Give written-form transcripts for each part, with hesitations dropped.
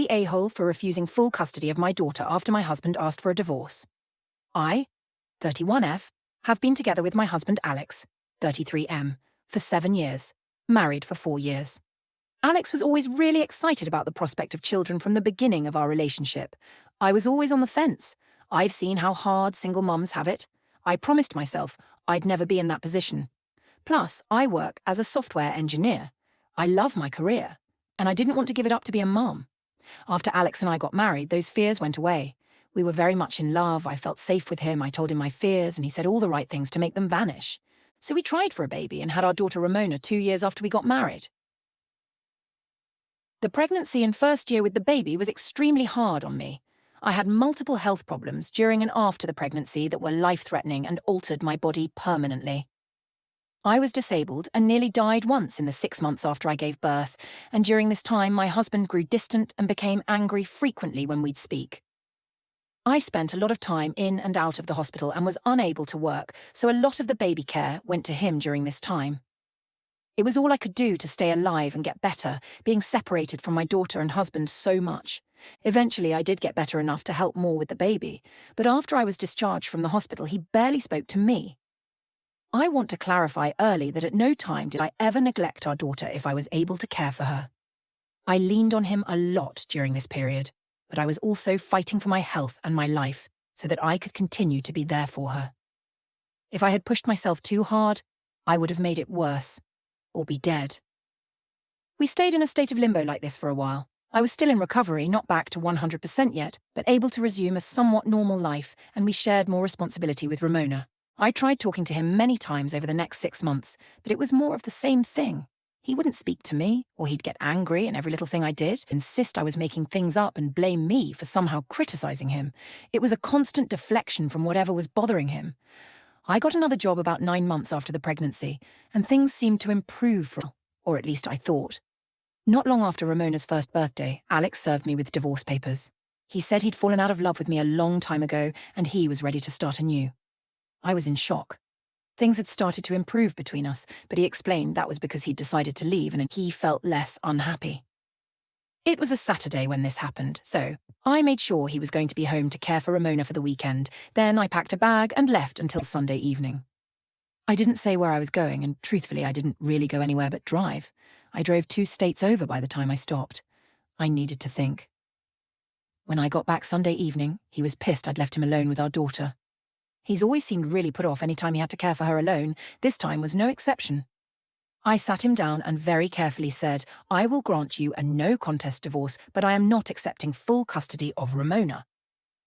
the a-hole for refusing full custody of my daughter after my husband asked for a divorce. I, 31F, have been together with my husband Alex, 33M, for 7 years, married for 4 years. Alex was always really excited about the prospect of children from the beginning of our relationship. I was always on the fence. I've seen how hard single mums have it. I promised myself I'd never be in that position. Plus, I work as a software engineer. I love my career, and I didn't want to give it up to be a mum. After Alex and I got married, those fears went away. We were very much in love. I felt safe with him. I told him my fears, and he said all the right things to make them vanish. So we tried for a baby and had our daughter Ramona 2 years after we got married. The pregnancy and first year with the baby was extremely hard on me. I had multiple health problems during and after the pregnancy that were life-threatening and altered my body permanently. I was disabled and nearly died once in the 6 months after I gave birth, and during this time my husband grew distant and became angry frequently when we'd speak. I spent a lot of time in and out of the hospital and was unable to work, so a lot of the baby care went to him during this time. It was all I could do to stay alive and get better, being separated from my daughter and husband so much. Eventually I did get better enough to help more with the baby, but after I was discharged from the hospital he barely spoke to me. I want to clarify early that at no time did I ever neglect our daughter if I was able to care for her. I leaned on him a lot during this period, but I was also fighting for my health and my life so that I could continue to be there for her. If I had pushed myself too hard, I would have made it worse, or be dead. We stayed in a state of limbo like this for a while. I was still in recovery, not back to 100% yet, but able to resume a somewhat normal life, and we shared more responsibility with Ramona. I tried talking to him many times over the next 6 months, but it was more of the same thing. He wouldn't speak to me, or he'd get angry in every little thing I did, insist I was making things up and blame me for somehow criticizing him. It was a constant deflection from whatever was bothering him. I got another job about 9 months after the pregnancy, and things seemed to improve, or at least I thought. Not long after Ramona's first birthday, Alex served me with divorce papers. He said he'd fallen out of love with me a long time ago, and he was ready to start anew. I was in shock. Things had started to improve between us, but he explained that was because he'd decided to leave and he felt less unhappy. It was a Saturday when this happened, so I made sure he was going to be home to care for Ramona for the weekend. Then I packed a bag and left until Sunday evening. I didn't say where I was going, and truthfully I didn't really go anywhere but drive. I drove 2 states over by the time I stopped. I needed to think. When I got back Sunday evening, he was pissed I'd left him alone with our daughter. He's always seemed really put off any time he had to care for her alone. This time was no exception. I sat him down and very carefully said, I will grant you a no-contest divorce, but I am not accepting full custody of Ramona.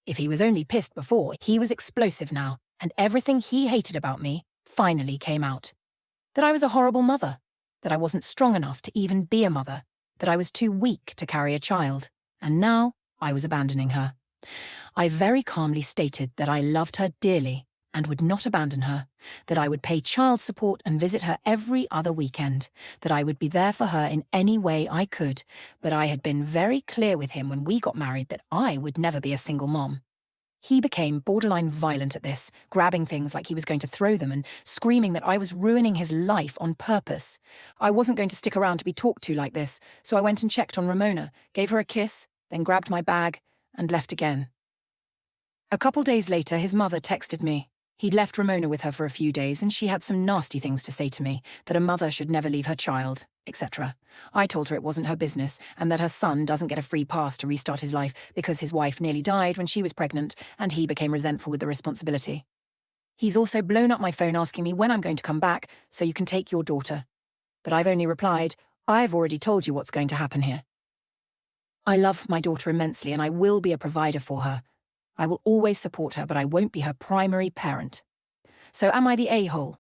If he was only pissed before, he was explosive now, and everything he hated about me finally came out. That I was a horrible mother, that I wasn't strong enough to even be a mother, that I was too weak to carry a child, and now I was abandoning her. I very calmly stated that I loved her dearly and would not abandon her, that I would pay child support and visit her every other weekend, that I would be there for her in any way I could, but I had been very clear with him when we got married that I would never be a single mom. He became borderline violent at this, grabbing things like he was going to throw them and screaming that I was ruining his life on purpose. I wasn't going to stick around to be talked to like this, so I went and checked on Ramona, gave her a kiss, then grabbed my bag and left again. A couple days later, his mother texted me. He'd left Ramona with her for a few days and she had some nasty things to say to me, that a mother should never leave her child, etc. I told her it wasn't her business and that her son doesn't get a free pass to restart his life because his wife nearly died when she was pregnant and he became resentful with the responsibility. He's also blown up my phone asking me when I'm going to come back so you can take your daughter. But I've only replied, I've already told you what's going to happen here. I love my daughter immensely and I will be a provider for her. I will always support her, but I won't be her primary parent. So am I the a-hole?